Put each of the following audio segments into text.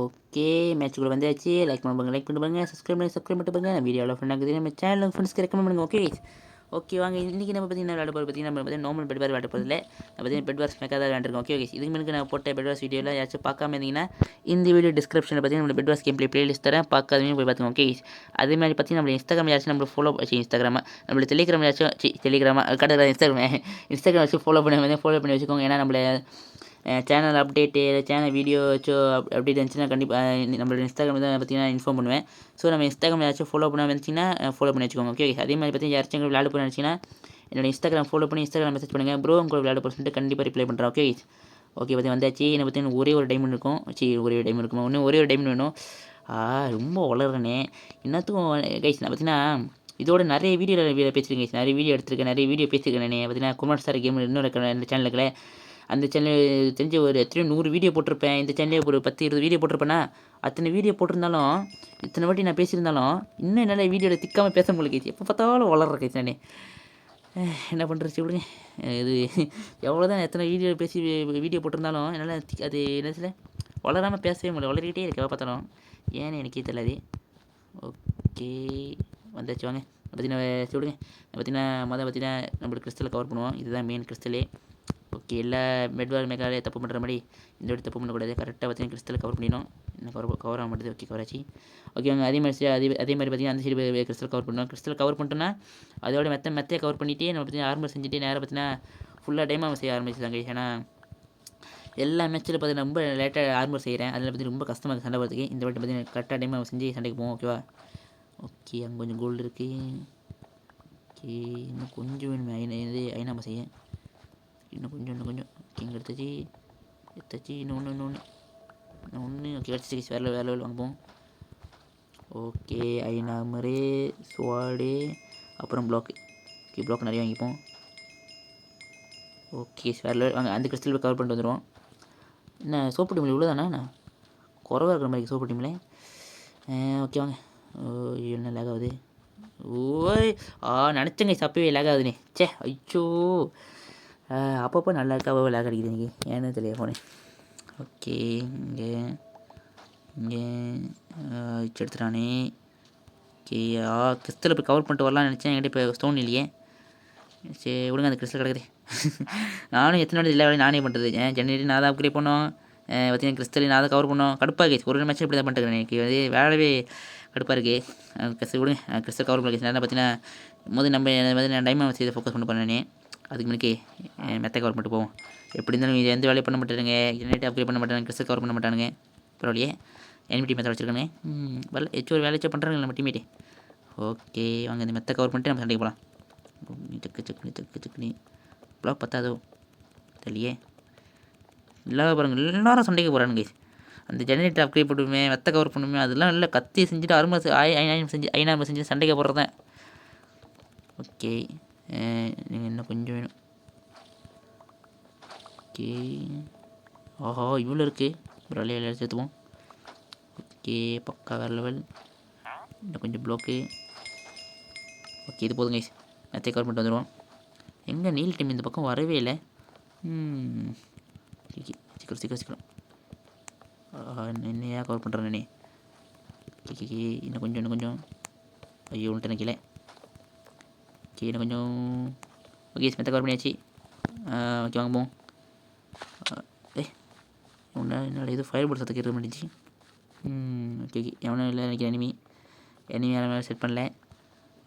Okay மேட்ச்சுக்குள்ள வந்தாச்சு. Like பண்ணுங்க, subscribe பண்ணிட்டு பாருங்க. வீடியோ எவ்வளோ ஃப்ரெண்ட் ஆகுது நம்ம சேனல் ஃப்ரெண்ட்ஸ்க்கு ரெக்கமெண்ட் பண்ணுங்க. ஓகே ஓகே வாங்க இன்றைக்கி நம்ம பார்த்தீங்கன்னா விளையாட போகிறது பார்த்தீங்கன்னா நம்ம பார்த்தீங்கன்னா நார்மல் பெட் வார் விளையாட போகிறதில்ல. நம்ம பார்த்தீங்கன்னா பெட் வார்ஸ் மேக்காக தான் விளையாண்டுருக்கோம். ஓகே இதுக்கு முன்னாடி நான் போட்ட பெட் வார்ஸ் வீடியோவில் யாச்சும் பார்க்காம இருந்தீங்கன்னா இந்த வீடியோ டிஸ்கிரிப்ஷனில் பார்த்தீங்கன்னா நம்ம பெட் வார்ஸ் கேம் பிளேலிஸ்ட் தரேன், பார்க்காதவங்க போய் பார்த்துக்கோங்க. ஓகே அதே மாதிரி பார்த்தீங்கன்னா நம்ம இன்ஸ்டாகிராம் யாச்சும் நம்ம ஃபாலோ இன்ஸ்டாகிராமா நம்மள டெலிகிராம் யாச்சும் டெலிகிராமா கடை இன்ஸ்டாகிராம் வச்சு ஃபாலோ பண்ணி வச்சுக்கோங்க. ஏன்னா நம்மள சேனல் அப்டேட்டு சேனல் வீடியோ வச்சோ அப்டேட் இருந்துச்சுன்னா கண்டிப்பாக நம்மளோட இன்ஸ்டாகிராம் தான் பார்த்தீங்கன்னா இன்ஃபார்ம் பண்ணுவேன். ஸோ நம்ம இன்ஸ்டாகிராம் யாச்சும் ஃபாலோ பண்ண வந்துச்சிங்கன்னா ஃபாலோ பண்ணி வச்சுக்கோங்க. ஓகே அதே மாதிரி பார்த்தீங்கன்னா யாராச்சும் விளையாட போய் நினச்சிங்கன்னா என்னோட இன்ஸ்டாகிராம் ஃபாலோ பண்ணி இன்ஸ்டாகிராம் மெசேஜ் பண்ணுங்கள். ப்ரோ உங்களை விளையாட போய் சொல்லிட்டு கண்டிப்பாக ரிப்ளை பண்ணுறேன். ஓகே பற்றி வந்தாச்சு. என்னை பார்த்தீங்கன்னா ஒரே ஒரு டைமண்ட் இருக்கும். ஒரே ஒரு டைமண்ட் இருக்குமா இன்னும் ஒரே ஒரு டைமண்ட் வேணும். ரொம்ப வளர்றேனே இன்னத்துக்கும் கைஸ். நான் பார்த்தீங்கன்னா இதோட நிறைய வீடியோ பேசியிருக்கேன் கைஸ். நிறைய வீடியோ எடுத்திருக்கேன், நிறைய வீடியோ பேசியிருக்கேன். நான் பார்த்தீங்கன்னா குமார் சார் கேம் இன்னொரு இந்த சேனலுக்குள்ள அந்த சேனல் தெரிஞ்ச ஒரு எத்தனையோ 100 வீடியோ போட்டிருப்பேன். இந்த சேனலே ஒரு 10-20 வீடியோ போட்டிருப்பேன்னா அத்தனை வீடியோ போட்டிருந்தாலும் இத்தனை வாட்டி நான் பேசியிருந்தாலும் இன்னும் என்னால் வீடியோவில் திக்காமல் பேச முடியல கேச்சு. எப்போ பார்த்தாலும் வளர்ற கேச்சு நானே. என்ன பண்ணுறது விடுங்க. இது எவ்வளோ தான் எத்தனை வீடியோ போட்டிருந்தாலும் என்னால் அது என்ன சொல்ல வளராமல் பேசவே முடியல. வளர்கிட்டே இருக்கு எப்போ பார்த்தாலும். ஏன்னு எனக்கே தெரியல. ஓகே வந்தாச்சு வாங்க. பார்த்தீங்கன்னா விடுங்க. பார்த்தீங்கன்னா பார்த்தீங்கன்னா நம்மளுக்கு கிறிஸ்டலை கவர் பண்ணுவோம். இதுதான் மெயின் கிறிஸ்டலே. ஓகே எல்லா பெட்வார் மேக்காலே தப்பு பண்ணுற மாதிரி இந்த வாட்டி தப்பு பண்ணக்கூடாது. கரெக்டாக பார்த்தீங்கன்னா கிறிஸ்டல் கவர் பண்ணிடணும். இன்னும் கவர் ஆக மாட்டேது. ஓகே கவராச்சு. ஓகே அவங்க அதே மாதிரி பார்த்தீங்கன்னா அந்த சைடு கிறிஸ்டல் கவர் பண்ணணும். கிறிஸ்டல் கவர் பண்ணிட்டோன்னா அதோட மெத்தையை கவர் பண்ணிவிட்டு நம்ம பார்த்தீங்கன்னா ஆர்மர் செஞ்சுட்டு நேராக பார்த்தீங்கன்னா ஃபுல்லாக டைமாக செய்ய ஆரம்பிச்சிட்டாங்க. ஏன்னா எல்லா மேட்ச்சில் பார்த்தீங்கன்னா ரொம்ப லேட்டாக ஆர்மர் செய்கிறேன். அதில் பார்த்தீங்கன்னா ரொம்ப கஷ்டமாக சண்டை போகிறதுக்கு. இந்த வாட்டி பார்த்தீங்கன்னா கரெக்டாக டைமாக செஞ்சு சண்டைக்கு போவோம். ஓகேவா ஓகே அங்கே கொஞ்சம் கோல்டு இருக்குது. ஓகே இன்னும் கொஞ்சம் வேணுமே ஐநாம செய்ய இன்னும் கொஞ்சம் இங்கே எடுத்தாச்சு இன்னொன்று ஓகே கிடச்சிச்சு. வேறு வேலை வாங்குவோம். ஓகே ஐநாமரே ஸ்வாடு அப்புறம் பிளாக்கு. ஓகே பிளாக் நிறைய வாங்கிப்போம். ஓகே வேறு வாங்க அந்த கிறிஸ்டல் கவர் பண்ணிட்டு வந்துடுவோம். என்ன சோப்பு டீமில் இவ்வளோ தானே நான் குறவாக இருக்கிற மாதிரி சோப்பு டீமில். ஓகே வாங்க. என்ன லேக் ஆகுது. ஓய் நினச்சங்க சப்பவே லேக் ஆகுதுண்ணே. சே ஐயோ அப்பப்போ நல்லா இருக்கா லேக் அடிக்குது எனக்கு ஏன்னு தெரியல ஃபோனு. ஓகே இங்கே எடுத்துட்டானே. ஓகே கிறிஸ்டல் போய் கவர் பண்ணிட்டு வரலாம்னு நினச்சேன். என்கிட்ட இப்போ ஸ்டோன் இல்லையே. சரி விடுங்க அந்த கிறிஸ்டல் கிடக்குது. நானும் எத்தனை வாட்டி எல்லா வேலையும் நானே பண்ணுறது. ஜெனரேட்டர் நான் தான் அப்கிரேட் பண்ணோம். பார்த்தீங்கன்னா கிறிஸ்டல் நான் தான் கவர் பண்ணோம். கடுப்பாக கேஸ் ஒரு மேட்ச் இப்படி தான் பண்ணிட்டுருக்கேன். எனக்கு வந்து வேலையே கடுப்பாக இருக்குது. கிறிஸ்டல் விடுங்க கிறிஸ்டல் கவர் பண்ண கேஸ். நான் பார்த்தீங்கன்னா நம்ம டைமண்ட் செய்து ஃபோக்கஸ் பண்ண பண்ணேனே. அதுக்கு முன்னாடி மெத்தை கவர் பண்ணிட்டு போவோம். எப்படி இருந்தாலும் இது எந்த வேலையும் பண்ண மாட்டானுங்க. ஜெனரேட்டர் அப்கிரேட் பண்ண மாட்டானுங்க. கிறிஸ்டல் கவர் பண்ண மாட்டானுங்க. பரவாயில்லையே எனிமி டீம் மெத்தை வச்சுருக்கானே. வரல ஒரு வேலையை பண்ணுறாங்க நம்ம டீமேட்டு. ஓகே வாங்க இந்த மெத்தை கவர் பண்ணிட்டு நம்ம சண்டைக்கு போகலாம். செக்கு பிளாக் பத்தாதோ தெரியலையே. இல்லாத பாருங்கள் எல்லாரும் சண்டைக்கு போகிறானுங்க. அந்த ஜெனரேட்டர் அப்கிரேட் பண்ணுமே மெத்தை கவர் பண்ணுமே அதெல்லாம் நல்லா கத்தி செஞ்சுட்டு ஐநாம செஞ்சு சண்டைக்கு போடுறது தான். ஓகே நீங்கள் இன்னும் கொஞ்சம் வேணும். ஓகே ஆஹா இவ்வளோ இருக்குது. ஒரு வேலையை சேர்த்துவோம். ஓகே பக்கா வேறு லெவல். இன்னும் கொஞ்சம் ப்ளாக்கு. ஓகே இது போதுங்க மெத்தை கவர் பண்ணிட்டு வந்துடுவோம். எங்கே நீல் டீம் இந்த பக்கம் வரவே இல்லை. சீக்கிரம் என்னையா கவர் பண்ணுறேன் நானே. ஓகே இன்னும் கொஞ்சம் ஐயோ ஒன்று நினைக்கல. ஓகே இன்னும் கொஞ்சம் ஓகே மெத்தை கவர் பண்ணியாச்சு. ஓகே வாங்குவோம். என்னோட இது ஃபயர் போர்ட் சத்துக்கு இருக்க மாட்டேச்சு. ஓகே எவனும் இல்லை நினைக்கிறேன். எனிமி யாரும் செட் பண்ணல.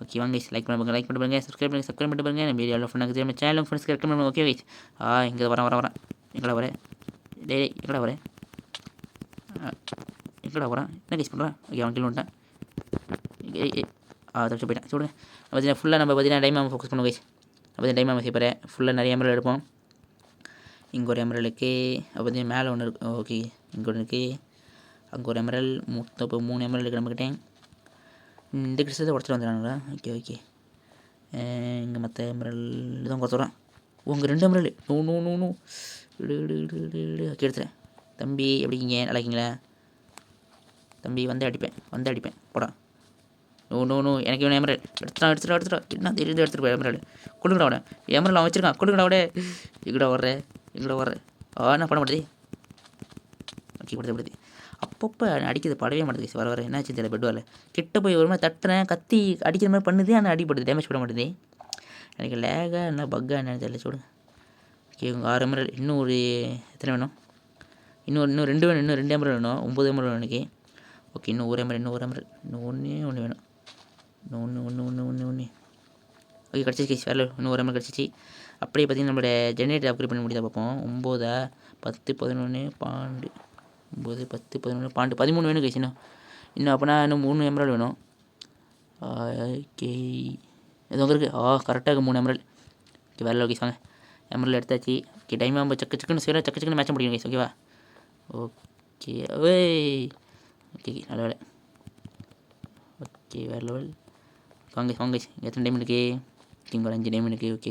ஓகே வாங்க லைக் பண்ணுங்க சப்ஸ்கிரைப் பண்ணிட்டு பாருங்க. நம்ம வீடியோ ஃப்ரெண்ட்ஸ் நம்ம சேனல் ஃப்ரெண்ட்ஸ்க்கு ரெக்கமெண்ட் பண்ணுங்க. ஓகே கைஸ் இங்கே வரேன் எங்கடா வரேன் எங்கடா வரேன் என்ன கைஸ் பண்ணுறேன். ஓகே அவன் கீழே வந்துட்டேன். தப்பிச்சு போயிட்டேன். சொல்லுங்கள் பார்த்தீங்கன்னா ஃபுல்லாக நம்ம பார்த்தீங்கன்னா டைமாக ஃபோக்கஸ் பண்ணுவோம் கைஸ். பார்த்தீங்கன்னா டைமாக செய்ய போகிறேன். ஃபுல்லாக நிறைய எமரல் எடுப்போம். இங்கே ஒரு எமரல் இருக்குது. பார்த்தீங்கன்னா மேலே ஒன்று இருக்குது. ஓகே இங்கே ஒன்று இருக்குது. அங்கே ஒரு எமரல் இப்போ 3 எமரல் இருக்குது நம்மக்கிட்டே. இந்த கிறிஸ்டத்தை உடச்சிட்டு வந்துடுறாங்களா. ஓகே இங்கே மற்ற எமரல் தான் குறைச்சிட்றான். உங்கள் 2 எமரல் நோ ஓகே எடுத்துகிறேன். தம்பி எப்படிங்க நல்லா இருக்கீங்களா தம்பி. வந்து அடிப்பேன் போடா. நோ எனக்கு இவன் எமரல் எடுத்துட்டா என்ன தெரியுது எடுத்துகிட்டு போய் எமரல் கொடுங்கடா அவனை. எமரல் அவன் வச்சுருக்கான் கொடுங்கடா அவனே. எங்கடா வர்ற என்ன பண்ண மாட்டேது. ஓகே படுது அப்பப்போ அடிக்கிறது படவே மாட்டேங்குது வர என்னாச்சு தெரியல பெட் வரல கிட்ட போய் ஒரு மாதிரி தட்டுறேன் கத்தி அடிக்கிற மாதிரி பண்ணுது ஆனால் அடிப்படுது டேமேஜ் பண்ண மாட்டேது எனக்கு லேகாக என்ன பக்காக என்னன்னு தெரியல சொல்லுங்க ஓகே உங்கள் 6 எமரல் இன்னும் ஒரு எத்தனை வேணும் இன்னும் 2 வேணும் இன்னும் 2 எமரல் வேணும் 9 எமரல் வேணும் எனக்கு ஓகே இன்னும் ஒரு எமரல் இன்னும் ஒன்று வேணும் இன்னும் ஒன்று ஓகே கிடச்சிச்சு கேஸ் வேறு இன்னும் ஒரு எமரல் கிடச்சிச்சு அப்படியே பார்த்தீங்கன்னா நம்மளோட ஜெனரேட்டர் அப்கிரேட் பண்ணி முடியாத பார்ப்போம் 9 10 11 12 9 10 11 12 13 வேணும் கேஸ் இன்னும் அப்போனா இன்னும் 3 எமரல் வேணும் ஓகே எதுவும் இருக்குது கரெக்டாக 3 எமரல் ஓகே வேறு ஓகே வாங்க எமரல் எடுத்தாச்சு ஓகே டைம் சக்குன்னு செய்யலாம் சக்குன்னு மேட்ச் முடியும் கேஸ் ஓகேவா ஓகே ஓகே நல்ல வேலை ஓகே வேறு லெவல் வாங்க எத்தனை டைம் இருக்குது இங்கே 5 டைம் இருக்குது ஓகே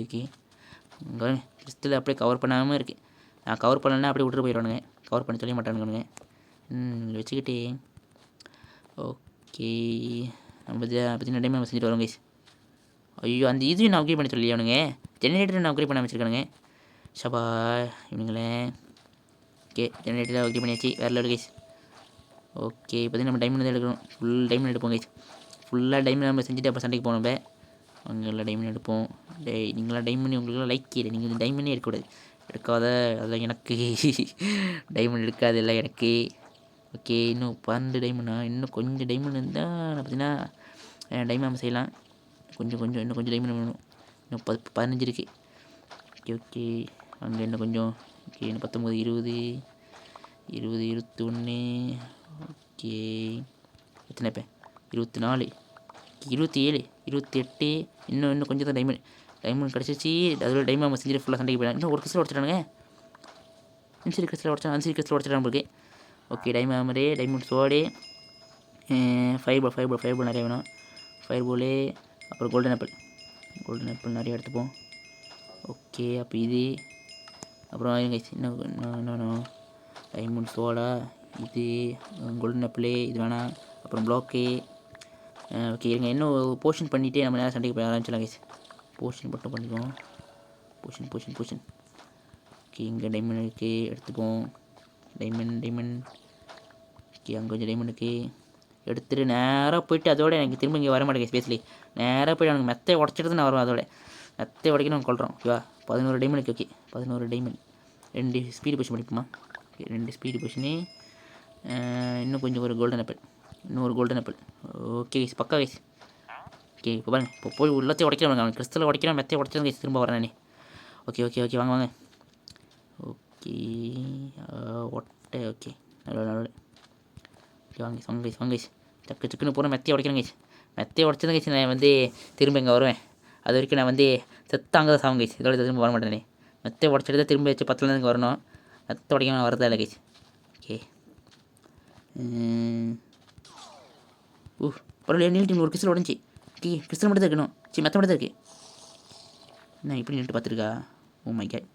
இங்கே கிறிஸ்டல் அப்படியே கவர் பண்ணாமல் இருக்குது நான் கவர் பண்ணலன்னா அப்படியே விட்டுட்டு போயிடுவானுங்க கவர் பண்ண சொல்ல மாட்டானுங்க வச்சுக்கிட்டே ஓகே நம்ம பற்றி டைம் நம்ம செஞ்சுட்டு வரோம் கைஸ் ஐயோ அந்த இதுவும் நான் அப்கிரேட் பண்ண சொல்லி அவனுங்க ஜெனரேட்டர் நான் அப்கிரேட் பண்ண வச்சுருக்கானுங்க ஷபா இவனுங்களே ஓகே ஜெனரேட்டர் அப்கிரேட் பண்ணியாச்சு வேறு லெவல் கைஸ் ஓகே இப்போதையும் நம்ம டைமண்ட் தான் எடுக்கணும் ஃபுல் டைமண்ட் எடுப்போம் கைஸ் ஃபுல்லாக டைமண்ட் நம்ம செஞ்சுட்டு அப்போ சண்டைக்கு போனோம் அங்கெல்லாம் டைமண்ட் எடுப்போம் நீங்களாம் டைமண்ட் உங்களுக்குலாம் லைக் இல்லை நீங்கள் டைமண்டே எடுக்கக்கூடாது எடுக்காத அதெல்லாம் எனக்கு டைமண்ட் எடுக்காது இல்லை எனக்கு ஓகே இன்னும் 12 டைமண்டா இன்னும் கொஞ்சம் டைமண்ட் இருந்தால் பார்த்தீங்கன்னா டைமண்ட் நம்ம செய்யலாம் இன்னும் கொஞ்சம் டைமண்ட் வேணும் இன்னும் 15 இருக்குது ஓகே அங்கே இன்னும் கொஞ்சம் ஓகே இன்னும் 19 20 21 ஓகே எத்தனை இப்போ 24 27 28 இன்னும் கொஞ்சம் தான் டைமண்ட் கிடச்சிச்சு அதோட டைமண்ட் நம்ம செஞ்சுட்டு ஃபுல்லாக சண்டைக்கு போயிடலாம் இன்னும் ஒரு கிறிஸ்டல் உடச்சிட்டானுங்க அன்சரி கிறிஸ்டல் உடச்சிட்டான் உங்களுக்கு ஓகே டைமண்ட் சோடு ஃபயர் பால் நிறைய வேணும் ஃபயர் பாலு அப்புறம் கோல்டன் ஆப்பிள் நிறைய எடுத்துப்போம் ஓகே அப்போ இது அப்புறம் இன்னும் டைமண்ட் சோடா இது கோல்டன் ஆப்பிள் இது வேணாம் அப்புறம் ப்ளாக்கு ஓகே இருங்க இன்னும் போர்ஷன் பண்ணிவிட்டு நம்ம நேரம் சண்டைக்கு போய் ஆரம்பிச்சிடலாம் கைஸ் போர்ஷன் மட்டும் பண்ணிக்குவோம் போர்ஷன் ஓகே இங்கே டைமண்ட் இருக்குது எடுத்துப்போம் டைமண்ட் ஓகே அங்கே கொஞ்சம் டைமண்ட் இருக்குது எடுத்துகிட்டு நேராக போயிட்டு அதோட எனக்கு திரும்ப இங்கே வர மாட்டேங்க ஸ்பேஸ்லி நேராக போய்ட்டு எனக்கு மெத்தையை உடச்சிட்டு நான் வருவேன் அதோட மெத்தையை உடைக்க நம்ம கொள்கிறோம் ஓகேவா 11 diamond okay 11 diamond 2 speed position பண்ணிப்போமா ஓகே 2 ஸ்பீடு பொசிஷனு இன்னும் கொஞ்சம் ஒரு கோல்டன் ஆப்பிள் ஓகே கைஸ் பக்கா கைஸ் ஓகே இப்போ பாருங்க இப்போ போய் உள்ளத்தையும் உடைக்கிறேன் அவன் கிறிஸ்டலில் உடைக்கிறேன் மெத்தையை உடைச்சது கைஸ் திரும்ப வரேன் நான் ஓகே வாங்க ஓகே ஒட்டை ஓகே நல்ல ஓகே வாங்க கைஸ் சக்குன்னு போகிற மெத்தையை உடைக்கிறேன் கைஸ் மெத்தையை உடைச்சது கைஸ் நான் வந்து திரும்ப இங்கே வருவேன் அது வரைக்கும் நான் வந்து செத்தாங்க தான் சாவும் கைஸ் இதோட திரும்ப வர மாட்டேனே மெத்தையை உடச்சிட்டு தான் திரும்ப வச்சு 10 இங்கே வரணும் மெத்தை உடைக்க வரதா இல்லை கைஸ் ஓகே பரவாயில்ல நீல் டீம் ஒரு கிறிஸ்டல் உடஞ்சி ஓகே கிறிஸ்டல் மட்டும் தான் இருக்கணும் மெத்த மட்டும் தான் இருக்குது என்ன இப்படி நின்று பார்த்துருக்கா ஓ மை கேட்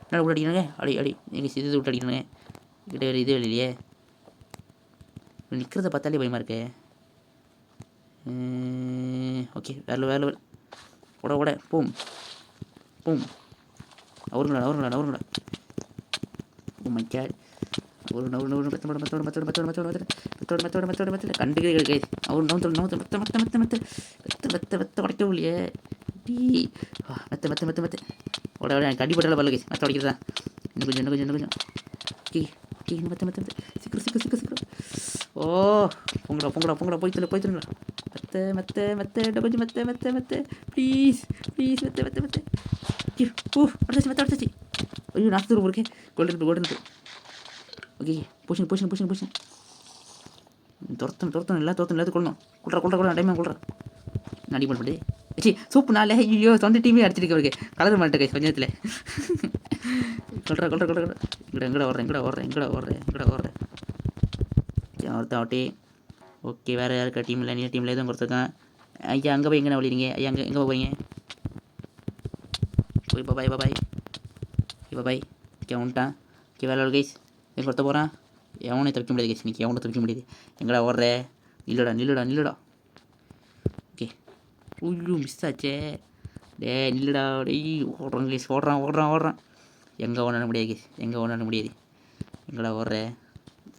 என்ன விட்டு அடிக்கிறாங்க அடி எங்கள் இது விட்டு அடிக்கிறாங்க கிட்ட வேறு இது இல்லையே நிற்கிறத பார்த்தாலே பயமாக இருக்கே ஓகே வேறு ஓட பூம் அவருங்களா ஓ மை கேட் ஒரு மெத்தோட கண்டுக்கிறே அவர் மெத்த உடைக்கவும் இல்லையே மெத்த ஓட எனக்கு அடிப்பட்டால பரல கேஸ் மெத்த உடைக்கிறதா இன்னும் கொஞ்சம் மெத்த சீக்கிரம் ஓ பொங்கடா போய் தருங்களா மெத்த கொஞ்சம் ப்ளீஸ் மெத்த அடிச்சாச்சு ஐயோ நாற்று இருக்கே கோல்டன் ஓகே பொசிஷன் துரத்தணும் எல்லாத்தையும் கொள்ளணும் கொள்றா டைமாக கொள்றா நான் அடி பண்ணி சூப்பு நாளே ஐயோ சொந்த டீமே அடிச்சிருக்கு அவருக்கு கலர் மாட்டேன் கைஸ் கொஞ்சத்தில் கொள்றா எங்கடா ஓடுறேன் ஒருத்தன் ஆகட்டே ஓகே வேறு யாருக்கா டீமில் நீ டீமில் எதுவும் கொடுத்துருக்கான் ஐயா அங்கே போய் எங்கே வழிறீங்க ஐயா எங்கே போகிறீங்க போய் பாய் ஓகே வந்துட்டான் ஓகே வேலை கைஸ் எங்கே கொடுத்த போகிறான் எவனே தப்பிக்க முடியாது கைஸ் இன்னைக்கு தப்பிக்க முடியாது எங்கடா ஓடுற நில்லுடா ஓகே ஐயோ மிஸ் ஆச்சே நில்லுடா ஓடுறான் கைஸ் ஓடுறான் எங்கே ஓடாட முடியாது கைஸ் எங்கடா ஓடுற?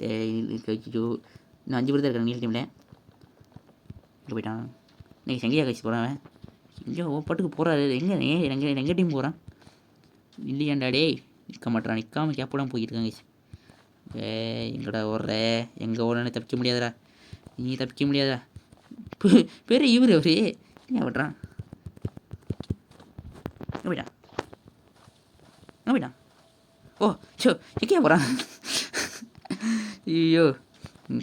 ஐயோ இன்னும் 5 பேர் தான் இருக்காங்க நீல் டீமில். இங்கே போயிட்டான். நீங்கள் எங்கேயா கழிச்சு போகிறான் அவன்? எங்கேயோ பாட்டுக்கு போகிறாரு. எங்கள் டீம் போகிறான் இல்லையாண்டா டேய். நிற்க மாட்டான். நிற்காமல் கேப்பெல்லாம் போய்கிட்டு இருக்காங்க. எங்கடா ஓடுற? எங்கே ஓடனே தப்பிக்க முடியாதுடா. நீ தப்பிக்க முடியாதா? பெரிய இவர் அவரு ஏன் விட்றான்? போயிட்டான். போயிட்டான். ஓ ஷோ எங்கேயா போகிறான்? ஐயோ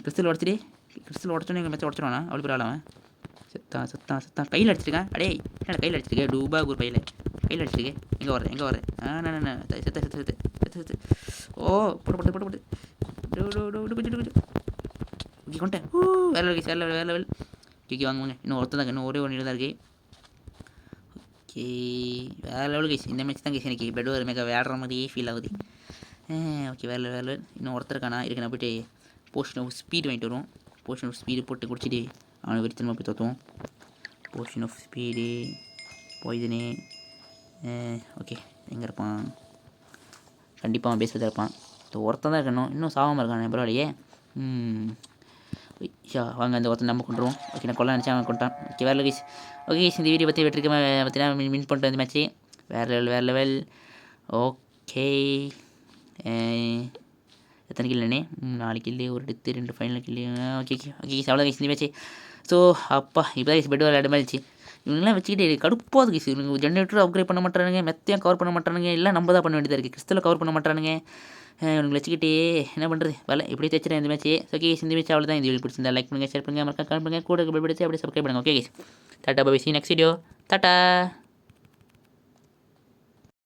கிறிஸ்டல் உடச்சிட்டு கிறிஸ்டல் உடச்சோன்னே எங்கள் மெச்சம் உடச்சிடுவானா? அவ்வளோ பேர் ஆளாவன். செத்தான் கையில் அடிச்சிருக்கேன். அடே என்ன கையில் அடிச்சிருக்கேன்? டூபாகூர் பையில் கையில் அடிச்சிருக்கேன். எங்கே வரேன் நான் செத்து ஓ போட்டு ஓகே கொண்டேன். வேலை லெவல் ஓகே வாங்குவாங்க. இன்னும் ஒருத்தர் தாங்க. இன்னும் ஒரே ஒன்று தான் இருக்குது. ஓகே வேறு லெவல் கைஸ். இந்த மேட்ச் தான் கைஸ் எனக்கு பெட் ஒரு மேலே விளையாடுற மாதிரியே ஃபீல் ஆகுது. ஓகே வேறு இன்னும் ஒருத்தருக்கானா இருக்கு. நான் போய்ட்டு போஷன் ஆஃப் ஸ்பீடு வாங்கிட்டு வருவோம். போஷன் ஆஃப் ஸ்பீடு போட்டு குடிச்சிட்டு அவனை வெறித்தனமாக போய் தோற்றுவோம். Potion of speed poison. Okay எங்கே இருப்பான்? கண்டிப்பாக அவன் பேசுகிறதா இருப்பான். ஒருத்தன் தான் இருக்கணும். இன்னும் சாகாமல் இருக்கான் பரவாயில்லையே. வாங்க அந்த ஒருத்தன் நம்ம கொண்டுருவோம். ஓகே நான் கொள்ள நினச்சா அவன் கொண்டான். ஓகே வேறு கைஸ். ஓகே கைஸ் இந்த வீடியோ பற்றி வெற்றிக்கு பார்த்தீங்கன்னா வின் பண்ணிட்டு வந்து மேட்ச்சு வேறு லெவல். ஓகே எத்தனை கில்லுண்ணே? 4 கில்லு, ஒரு டெத்து, 2 ஃபைனல் கில்லு. ஓகே அவ்வளோ கைஸ் இந்த மேட்ச்சு. ஸோ அப்பா இப்போ தான் பெட் விளையாட மாதிரி இவங்கெல்லாம் வச்சுக்கிட்டு கடுப்பாக கைஸ். இவங்க ஜென்ரேட்டர் அப்கிரேட் பண்ண மாட்டானுங்க, மெத்தையும் கவர் பண்ண மாட்டானுங்க. எல்லாம் நம்ம தான் பண்ண வேண்டியதாக இருக்குது. கிறிஸ்டலில் கவர் பண்ண மாட்டானுங்க. இவங்களை வச்சுக்கிட்டே என்ன பண்ணுறது? வரல இப்படி தைச்சிட்டேன் இந்த மேட்ச்சு. ஓகே இந்த மேட்ச் அவ்வளோ தான். இந்த வீடியோ பிடிச்சிருந்தா லைக் பண்ணுங்கள், ஷேர் பண்ணுங்கள், மறக்காம கமெண்ட் பண்ணுங்கள், கூட பிடிச்சி அப்படியே சப்ஸ்கிரைப் பண்ணுங்கள். Okay tata bye. See next video. Tata.